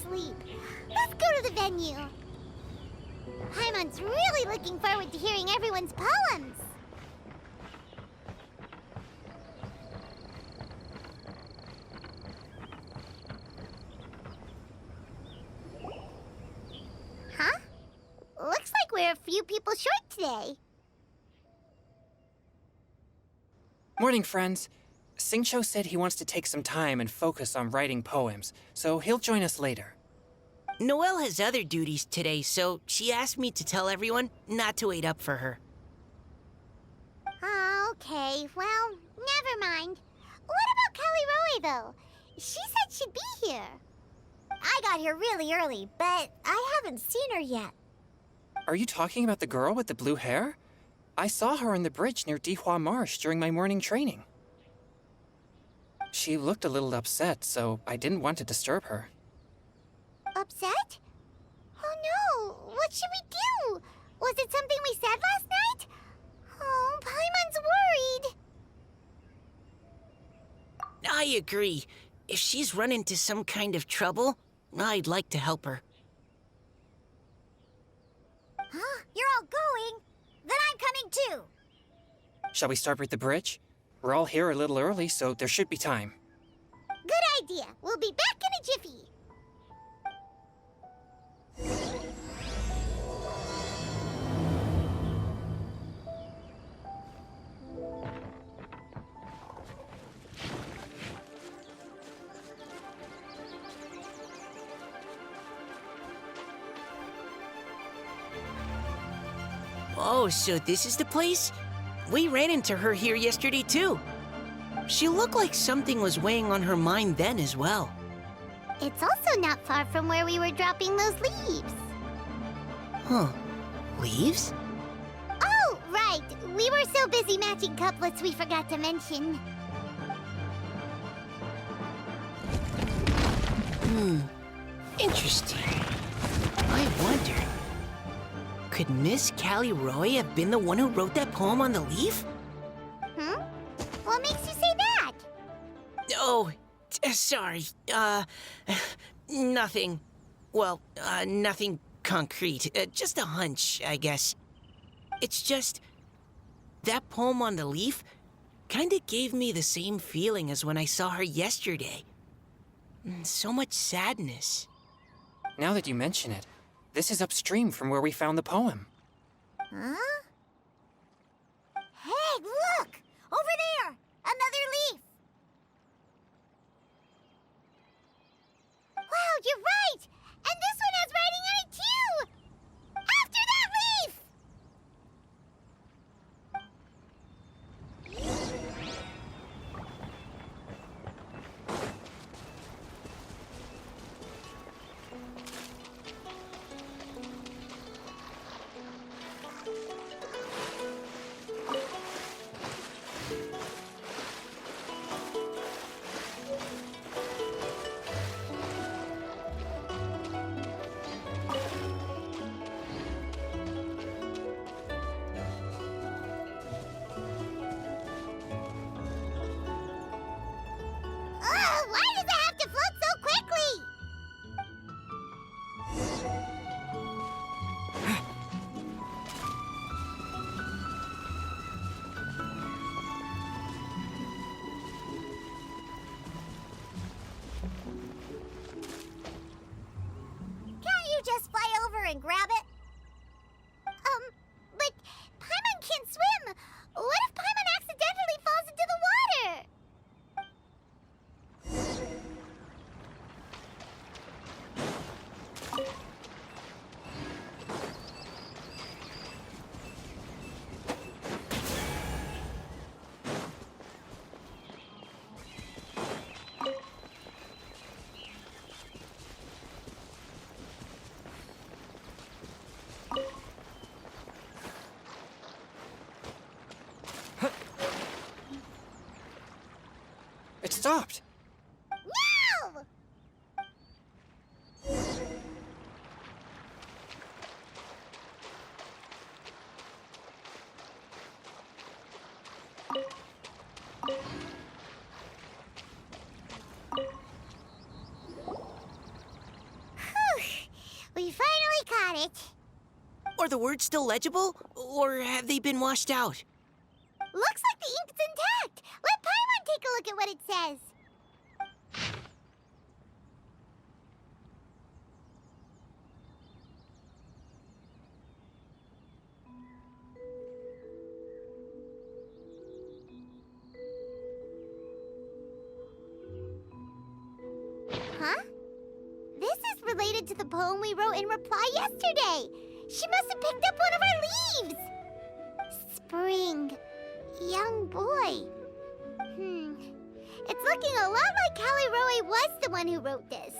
sleep. Let's go to the venue. Paimon's really looking forward to hearing everyone's poems. Huh? Looks like we're a few people short today. Morning, friends. Singcho said he wants to take some time and focus on writing poems, so he'll join us later. Noelle has other duties today, so she asked me to tell everyone not to wait up for her. Oh, okay. Well, never mind. What about Callie Roy, though? She said she'd be here. I got here really early, but I haven't seen her yet. Are you talking about the girl with the blue hair? I saw her on the bridge near Dihua Marsh during my morning training. She looked a little upset, so I didn't want to disturb her. Upset? Oh no! What should we do? Was it something we said last night? Oh, Paimon's worried. I agree. If she's run into some kind of trouble, I'd like to help her. Huh? You're all going? Then I'm coming too. Shall we start with the bridge? We're all here a little early, so there should be time. Good idea. We'll be back in a jiffy. Oh, so this is the place? We ran into her here yesterday, too. She looked like something was weighing on her mind then as well. It's also not far from where we were dropping those leaves. Huh. Leaves? Oh, right. We were so busy matching couplets we forgot to mention. Interesting. I wonder, could Miss Callie Roy have been the one who wrote that poem on the leaf? Hmm? What makes you say that? Oh, sorry. Nothing. Well, nothing concrete. Just a hunch, I guess. It's just, that poem on the leaf kinda gave me the same feeling as when I saw her yesterday. So much sadness. Now that you mention it, this is upstream from where we found the poem. Huh? Hey, look! Over there! Another leaf! Wow, you're right! And this one has writing on it, too! After that leaf! Why does it have to float so quickly? Can't you just fly over and grab it? But Paimon can't swim. What if Paimon accidentally falls into the water? It stopped. No! the words still legible, or have they been washed out? Looks like the ink's intact. Let Paimon take a look at what it says. Huh? This is related to the poem we wrote in reply yesterday. She must have picked up one of our leaves. Spring. Young boy. It's looking a lot like Callie Roe was the one who wrote this.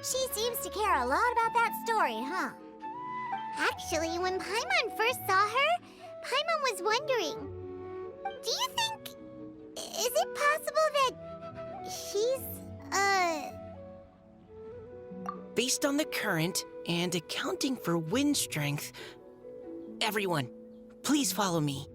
She seems to care a lot about that story, huh? Actually, when Paimon first saw her, Paimon was wondering, do you think... is it possible that she's, Based on the current and accounting for wind strength, everyone, please follow me.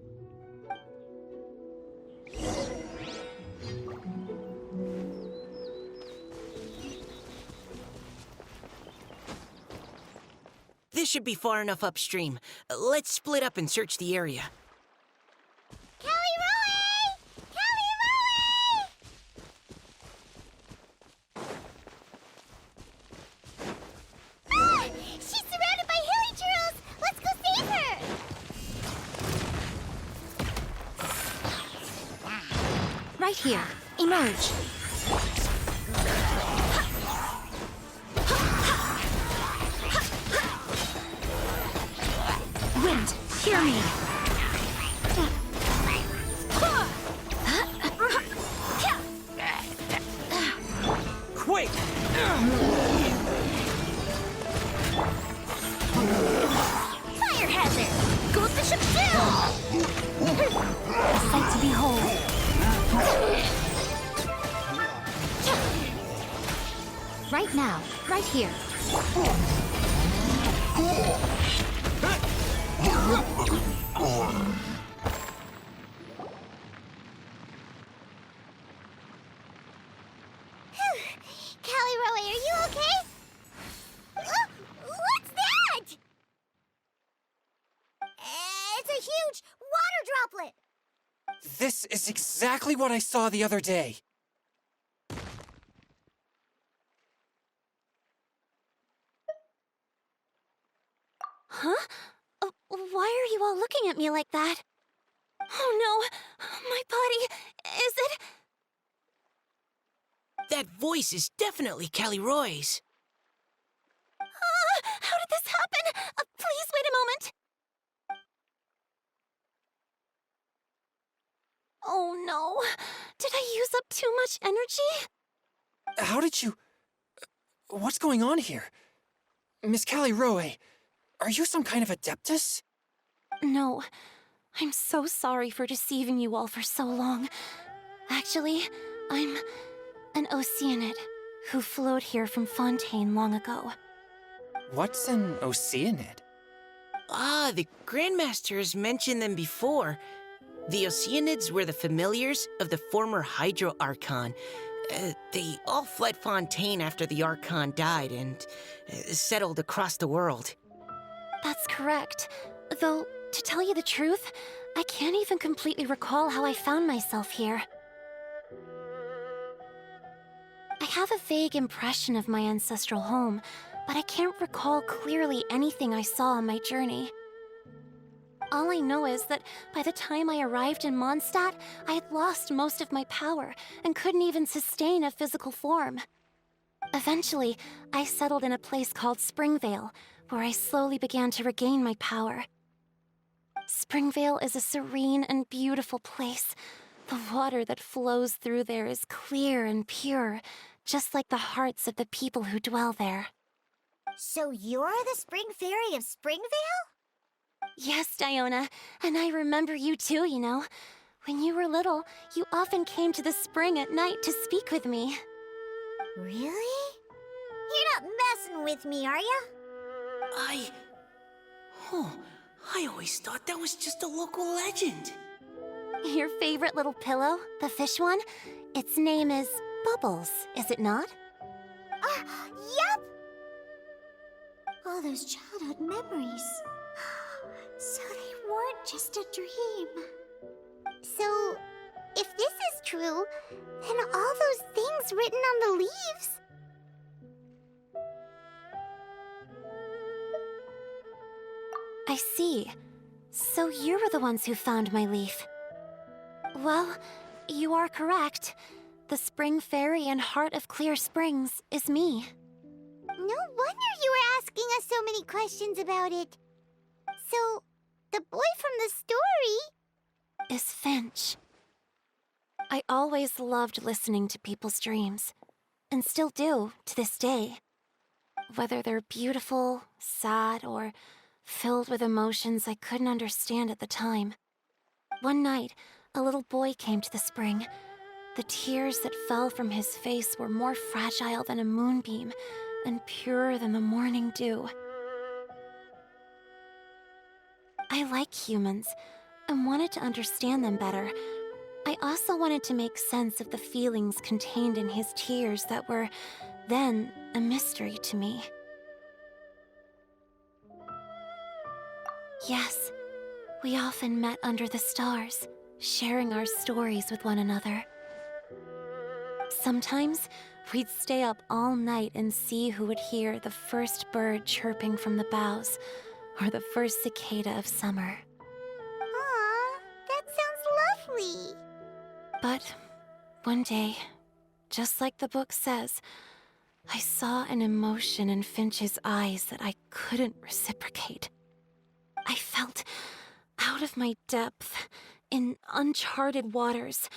This should be far enough upstream. Let's split up and search the area. Callie Roe! Callie Roe! Ah! She's surrounded by hilly turtles! Let's go save her! Right here. Emerge. Wind, hear me. Quick! Fire hazard! Goes the ship down! A sight to behold. Right now, right here. Callie Roe, are you okay? What's that? It's a huge water droplet! This is exactly what I saw the other day. Huh? Why are you all looking at me like that? Oh no! My body... is it... That voice is definitely Callie Roy's. How did this happen? Please wait a moment. Oh no. Did I use up too much energy? How did you... What's going on here? Miss Callie Roe, are you some kind of adeptus? No. I'm so sorry for deceiving you all for so long. Actually, I'm an Oceanid who flowed here from Fontaine long ago. What's an Oceanid? Ah, the Grandmasters mentioned them before. The Oceanids were the familiars of the former Hydro Archon. They all fled Fontaine after the Archon died and settled across the world. That's correct. Though, to tell you the truth, I can't even completely recall how I found myself here. I have a vague impression of my ancestral home, but I can't recall clearly anything I saw on my journey. All I know is that by the time I arrived in Mondstadt, I had lost most of my power and couldn't even sustain a physical form. Eventually, I settled in a place called Springvale, where I slowly began to regain my power. Springvale is a serene and beautiful place. The water that flows through there is clear and pure, just like the hearts of the people who dwell there. So you're the Spring Fairy of Springvale? Yes, Diona, and I remember you too, you know. When you were little, you often came to the spring at night to speak with me. Really? You're not messing with me, are ya? I always thought that was just a local legend. Your favorite little pillow, the fish one? Its name is Bubbles, is it not? Yup! all those childhood memories. So they weren't just a dream. So, if this is true, then all those things written on the leaves... I see. So you were the ones who found my leaf. Well, you are correct. The Spring Fairy and Heart of Clear Springs is me. No wonder you were asking us so many questions about it. So, the boy from the story... Is Finch. I always loved listening to people's dreams, and still do to this day. Whether they're beautiful, sad, or filled with emotions I couldn't understand at the time. One night, a little boy came to the spring. The tears that fell from his face were more fragile than a moonbeam and purer than the morning dew. I like humans and wanted to understand them better. I also wanted to make sense of the feelings contained in his tears that were, then, a mystery to me. Yes, we often met under the stars, sharing our stories with one another. Sometimes, we'd stay up all night and see who would hear the first bird chirping from the boughs, or the first cicada of summer. Aw, that sounds lovely. But one day, just like the book says, I saw an emotion in Finch's eyes that I couldn't reciprocate. I felt out of my depth, in uncharted waters.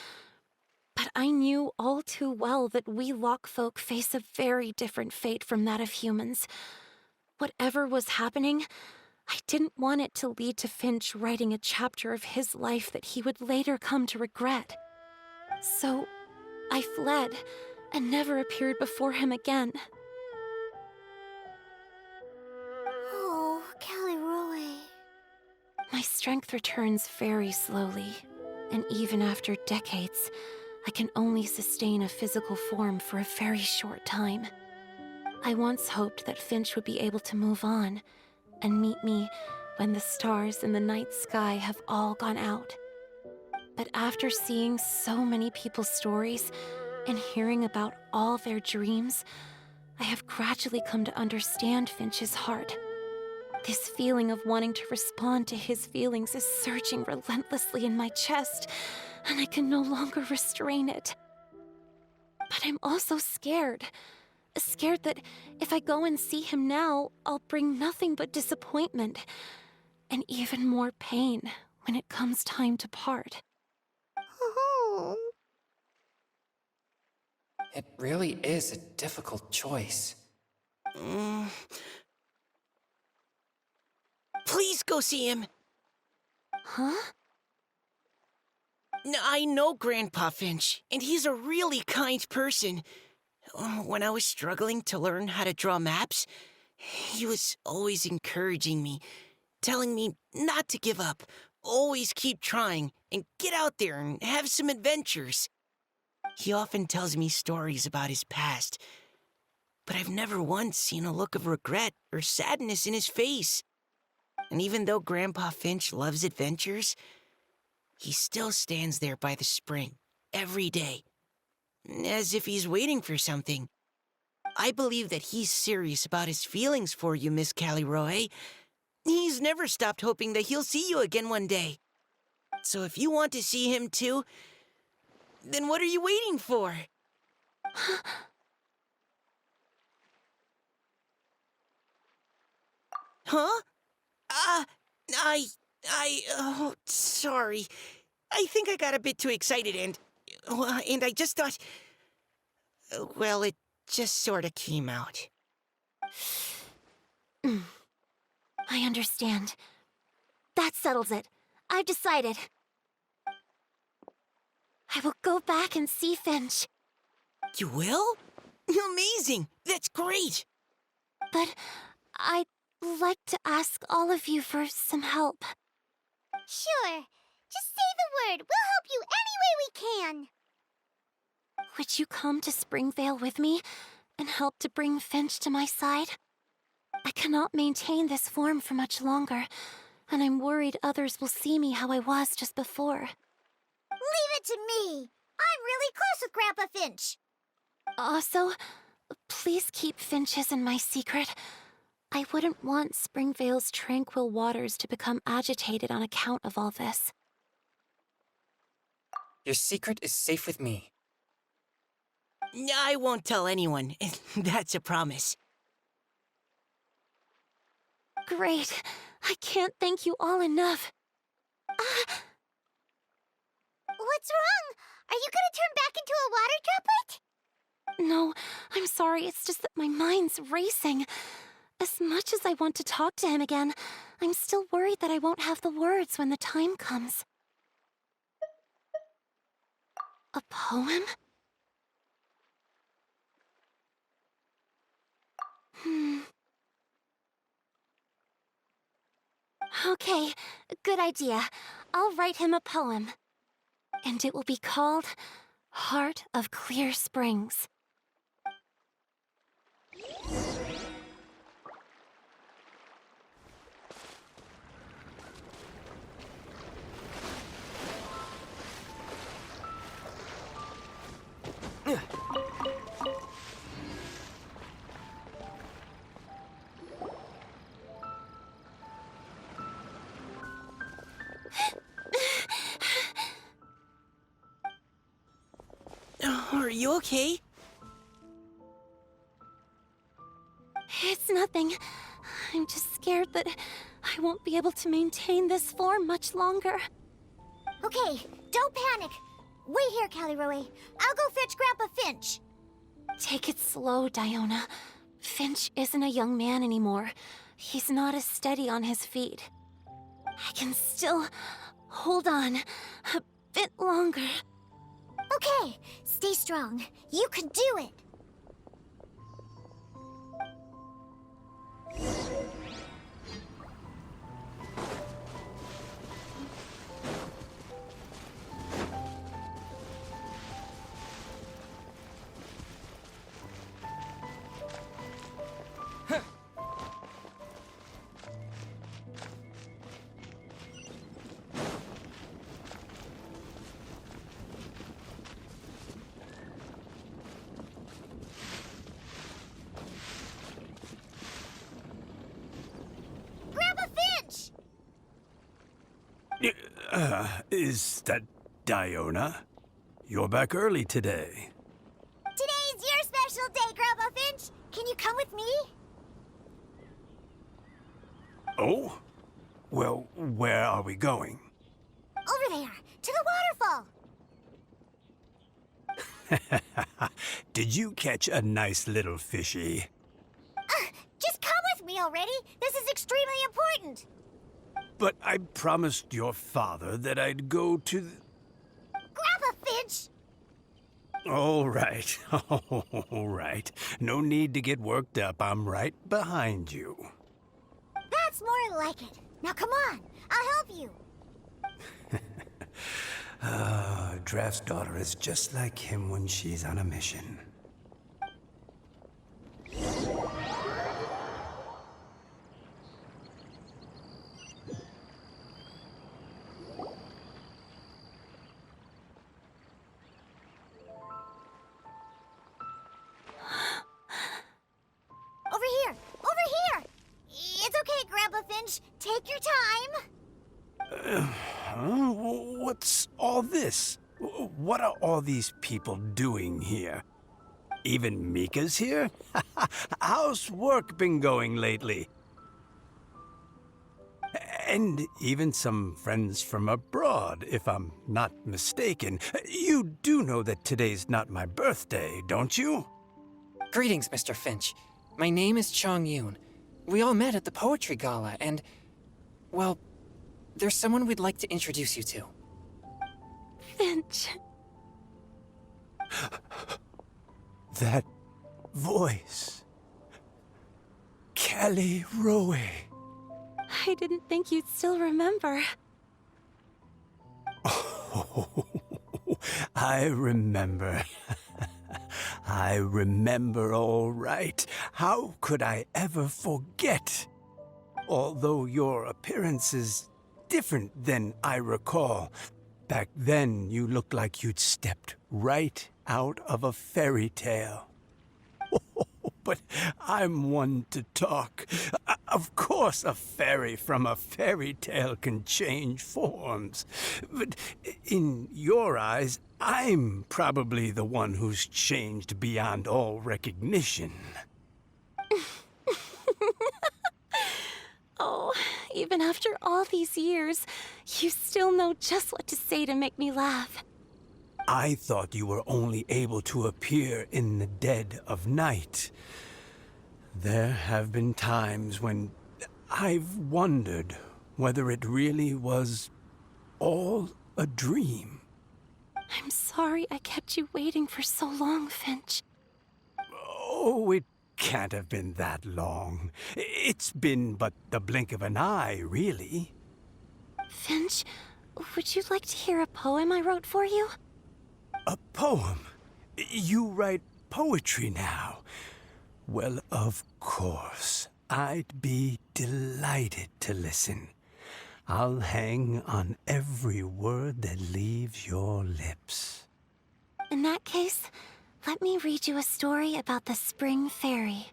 But I knew all too well that we Lockfolk face a very different fate from that of humans. Whatever was happening, I didn't want it to lead to Finch writing a chapter of his life that he would later come to regret. So, I fled and never appeared before him again. Oh, Callie Roy. My strength returns very slowly, and even after decades, I can only sustain a physical form for a very short time. I once hoped that Finch would be able to move on and meet me when the stars in the night sky have all gone out. But after seeing so many people's stories and hearing about all their dreams, I have gradually come to understand Finch's heart. This feeling of wanting to respond to his feelings is surging relentlessly in my chest, and I can no longer restrain it. But I'm also scared. Scared that if I go and see him now, I'll bring nothing but disappointment, and even more pain when it comes time to part. Oh. It really is a difficult choice. Please go see him. Huh? I know Grandpa Finch, and he's a really kind person. When I was struggling to learn how to draw maps, he was always encouraging me, telling me not to give up, always keep trying, and get out there and have some adventures. He often tells me stories about his past, but I've never once seen a look of regret or sadness in his face. And even though Grandpa Finch loves adventures, he still stands there by the spring, every day, as if he's waiting for something. I believe that he's serious about his feelings for you, Miss Callie Roy. He's never stopped hoping that he'll see you again one day. So if you want to see him too, then what are you waiting for? Huh? Oh, sorry. I think I got a bit too excited and I just thought, well, it just sort of came out. I understand. That settles it. I've decided. I will go back and see Finch. You will? Amazing! That's great! But I'd like to ask all of you for some help. Sure. Just say the word. We'll help you any way we can. Would you come to Springvale with me and help to bring Finch to my side? I cannot maintain this form for much longer, and I'm worried others will see me how I was just before. Leave it to me. I'm really close with Grandpa Finch. Also, please keep Finch's in my secret. I wouldn't want Springvale's tranquil waters to become agitated on account of all this. Your secret is safe with me. I won't tell anyone. That's a promise. Great. I can't thank you all enough. What's wrong? Are you gonna turn back into a water droplet? No, I'm sorry. It's just that my mind's racing. As much as I want to talk to him again, I'm still worried that I won't have the words when the time comes. A poem? Okay, good idea. I'll write him a poem. And it will be called Heart of Clear Springs. Are you okay? It's nothing. I'm just scared that I won't be able to maintain this form much longer. Okay, don't panic. Wait here, Caliroe. I'll go fetch Grandpa Finch. Take it slow, Diona. Finch isn't a young man anymore. He's not as steady on his feet. I can still hold on a bit longer. Okay, stay strong. You can do it. Grandpa Finch! Is that Diona? You're back early today. Today's your special day, Grandpa Finch. Can you come with me? Oh? Well, where are we going? Over there, to the waterfall. Did you catch a nice little fishy? Just come with me already. This is extremely important. But I promised your father that I'd go to the... Grandpa Finch! All right, all right. No need to get worked up. I'm right behind you. That's more like it. Now come on, I'll help you. Draft's daughter is just like him when she's on a mission. Over here! Over here! It's okay, Grandpa Finch. Take your time. Huh? What's all this? What are all these people doing here? Even Mika's here? How's work been going lately? And even some friends from abroad, if I'm not mistaken. You do know that today's not my birthday, don't you? Greetings, Mr. Finch. My name is Chong Yoon. We all met at the poetry gala, and, well, there's someone we'd like to introduce you to. Finch. That voice. Callie Rowe. I didn't think you'd still remember. Oh, I remember. I remember all right. How could I ever forget? Although your appearance is different than I recall. Back then, you looked like you'd stepped right out of a fairy tale. But I'm one to talk. Of course, a fairy from a fairy tale can change forms. But in your eyes, I'm probably the one who's changed beyond all recognition. Oh, even after all these years, you still know just what to say to make me laugh. I thought you were only able to appear in the dead of night. There have been times when I've wondered whether it really was all a dream. I'm sorry I kept you waiting for so long, Finch. Oh, it can't have been that long. It's been but the blink of an eye, really. Finch, would you like to hear a poem I wrote for you? A poem? You write poetry now? Well, of course. I'd be delighted to listen. I'll hang on every word that leaves your lips. In that case, let me read you a story about the Spring Fairy.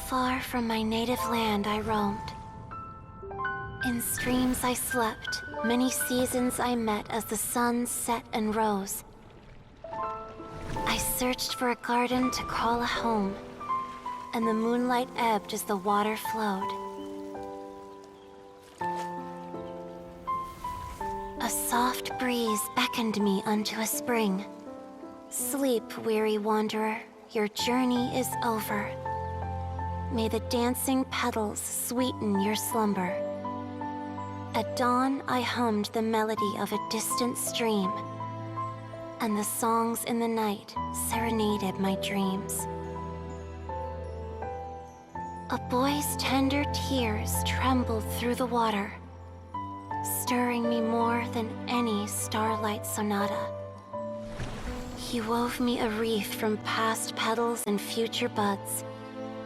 Far from my native land I roamed. In streams I slept, many seasons I met as the sun set and rose. I searched for a garden to call a home, and the moonlight ebbed as the water flowed. A soft breeze beckoned me unto a spring. Sleep, weary wanderer, your journey is over. May the dancing petals sweeten your slumber. At dawn, I hummed the melody of a distant stream, and the songs in the night serenaded my dreams. A boy's tender tears trembled through the water, stirring me more than any starlight sonata. He wove me a wreath from past petals and future buds.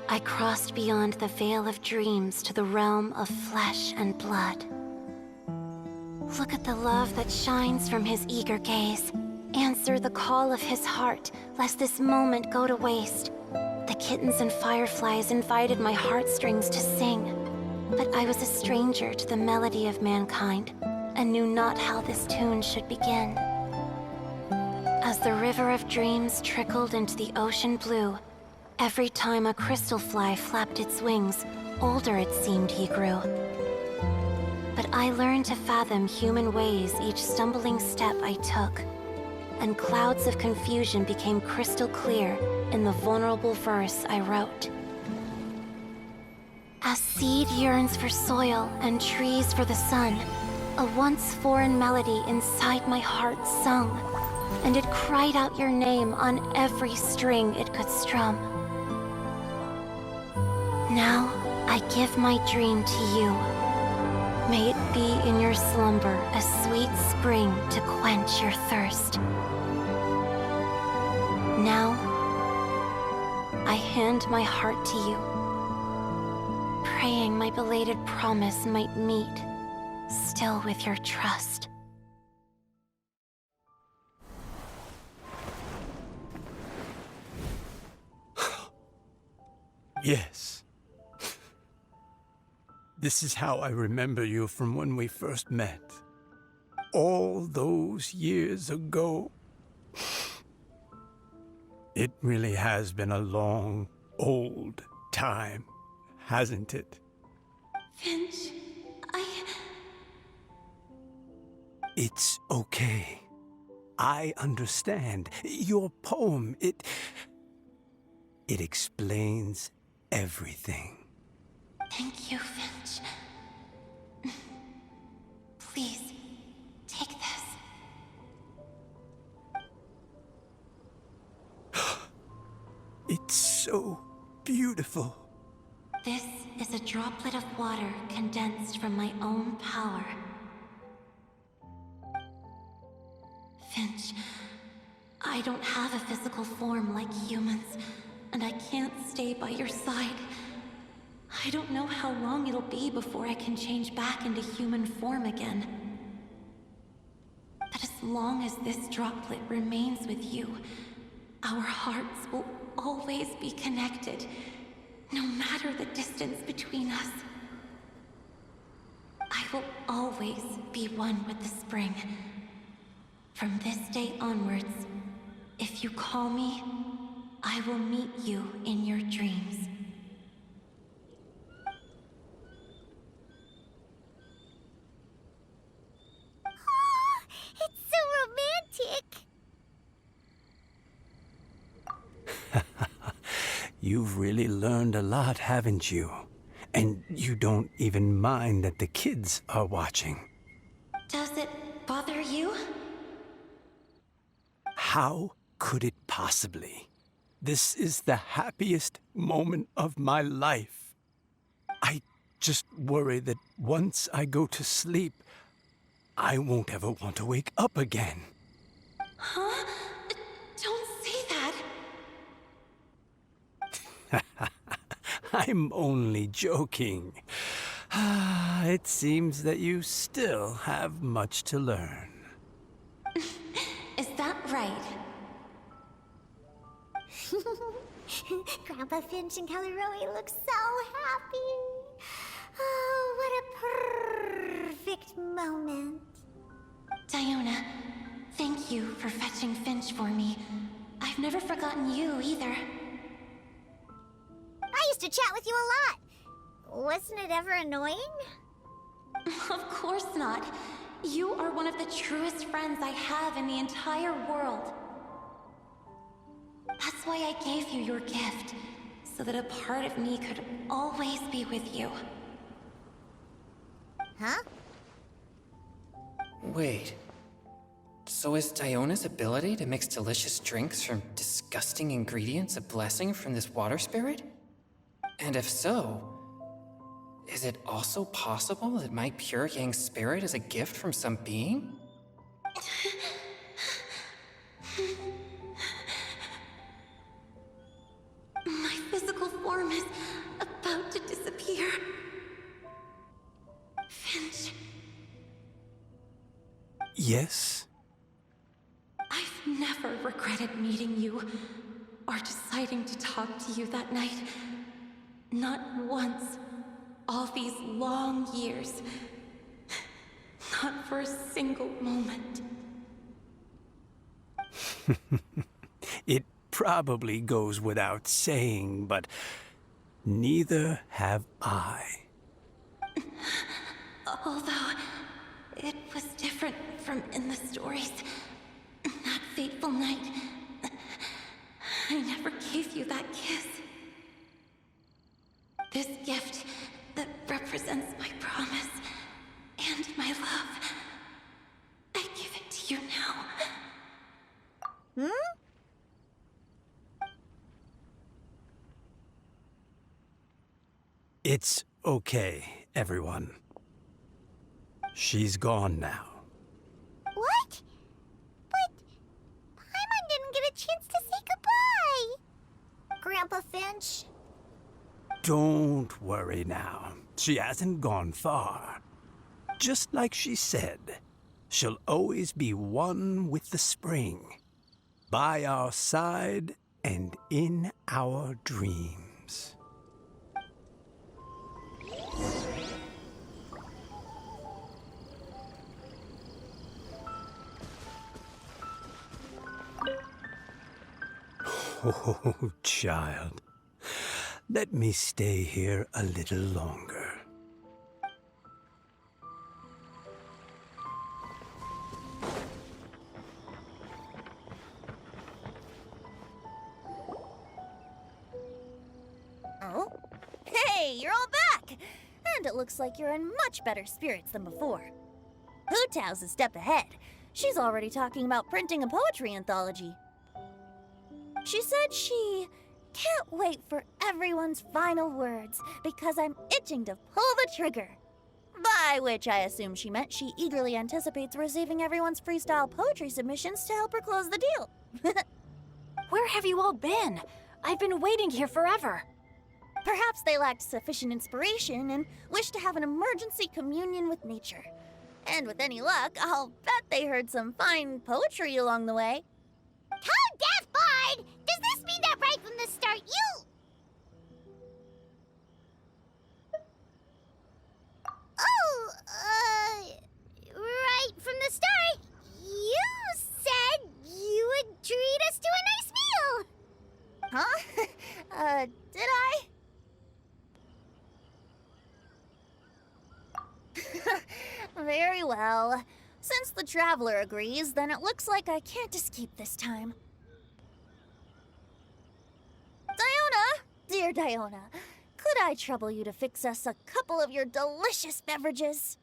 I crossed beyond the veil of dreams to the realm of flesh and blood. Look at the love that shines from his eager gaze. Answer the call of his heart, lest this moment go to waste. The kittens and fireflies invited my heartstrings to sing, but I was a stranger to the melody of mankind, and knew not how this tune should begin. As the river of dreams trickled into the ocean blue, every time a crystal fly flapped its wings, older it seemed he grew. But I learned to fathom human ways each stumbling step I took, and clouds of confusion became crystal clear in the vulnerable verse I wrote. As seed yearns for soil and trees for the sun, a once foreign melody inside my heart sung, and it cried out your name on every string it could strum. Now I give my dream to you. May it be in your slumber a sweet spring to quench your thirst. Now, I hand my heart to you, praying my belated promise might meet, still with your trust. Yes. This is how I remember you from when we first met. All those years ago. It really has been a long, old time, hasn't it? Finch, It's okay. I understand. Your poem, it explains everything. Thank you, Finch. Please, take this. It's so beautiful. This is a droplet of water condensed from my own power. Finch, I don't have a physical form like humans, and I can't stay by your side. I don't know how long it'll be before I can change back into human form again. But as long as this droplet remains with you, our hearts will always be connected, no matter the distance between us. I will always be one with the spring. From this day onwards, if you call me, I will meet you in your dreams. Oh, it's so romantic. You've really learned a lot, haven't you? And you don't even mind that the kids are watching. Does it bother you? How could it possibly? This is the happiest moment of my life. I just worry that once I go to sleep, I won't ever want to wake up again. Huh? Don't say that. I'm only joking. It seems that you still have much to learn. Is that right? Grandpa Finch and Kelly Rowe look so happy. Oh, what a perfect moment. Diona, thank you for fetching Finch for me. I've never forgotten you either. I used to chat with you a lot. Wasn't it ever annoying? Of course not. You are one of the truest friends I have in the entire world. That's why I gave you your gift, so that a part of me could always be with you. Huh? Wait. So is Diona's ability to mix delicious drinks from disgusting ingredients a blessing from this water spirit? And if so, is it also possible that my pure yang spirit is a gift from some being? My physical form is about to disappear. Finch, Yes? I've never regretted meeting you or deciding to talk to you that night. Not once. All these long years. Not for a single moment. It probably goes without saying, but neither have I. Although, it was different from in the stories. That fateful night, I never gave you that kiss. This gift that represents my promise and my love, I give it to you now. It's okay, everyone. She's gone now. What? But Paimon didn't get a chance to say goodbye. Grandpa Finch? Don't worry now. She hasn't gone far. Just like she said, she'll always be one with the spring. By our side and in our dreams. Oh, child. Let me stay here a little longer. Oh? Hey, you're all back! And it looks like you're in much better spirits than before. Hu Tao's a step ahead. She's already talking about printing a poetry anthology. She said she Can't wait for everyone's final words, because I'm itching to pull the trigger. By which I assume she meant she eagerly anticipates receiving everyone's freestyle poetry submissions to help her close the deal. Where have you all been? I've been waiting here forever. Perhaps they lacked sufficient inspiration and wished to have an emergency communion with nature. And with any luck, I'll bet they heard some fine poetry along the way. Tone deaf, Bard! Does this mean that right from the start you... Oh, right from the start, you said you would treat us to a nice meal! Huh? Did I? Very well. Since the Traveler agrees, then it looks like I can't escape this time. Diona! Dear Diona, could I trouble you to fix us a couple of your delicious beverages?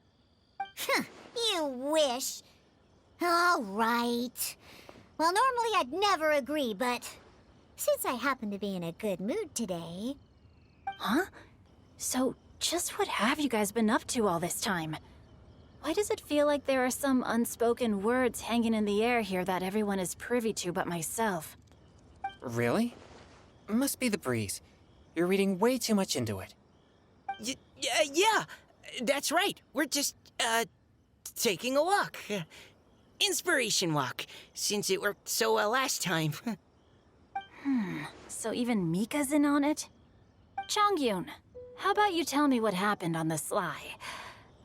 You wish. All right. Well, normally I'd never agree, but since I happen to be in a good mood today... Huh? So, just what have you guys been up to all this time? Why does it feel like there are some unspoken words hanging in the air here that everyone is privy to but myself? Really? Must be the breeze. You're reading way too much into it. Yeah, that's right. We're just, taking a walk. Inspiration walk, since it worked so well last time. So even Mika's in on it? Chongyun, how about you tell me what happened on the sly?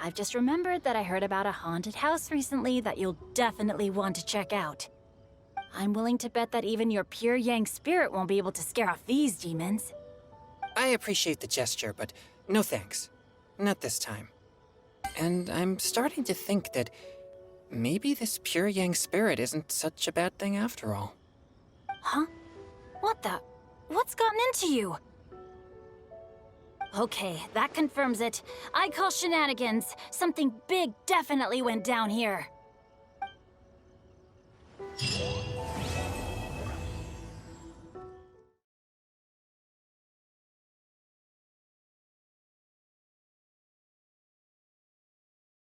I've just remembered that I heard about a haunted house recently that you'll definitely want to check out. I'm willing to bet that even your pure Yang spirit won't be able to scare off these demons. I appreciate the gesture, but no thanks. Not this time. And I'm starting to think that maybe this pure Yang spirit isn't such a bad thing after all. Huh? What the? What's gotten into you? Okay, that confirms it. I call shenanigans. Something big definitely went down here.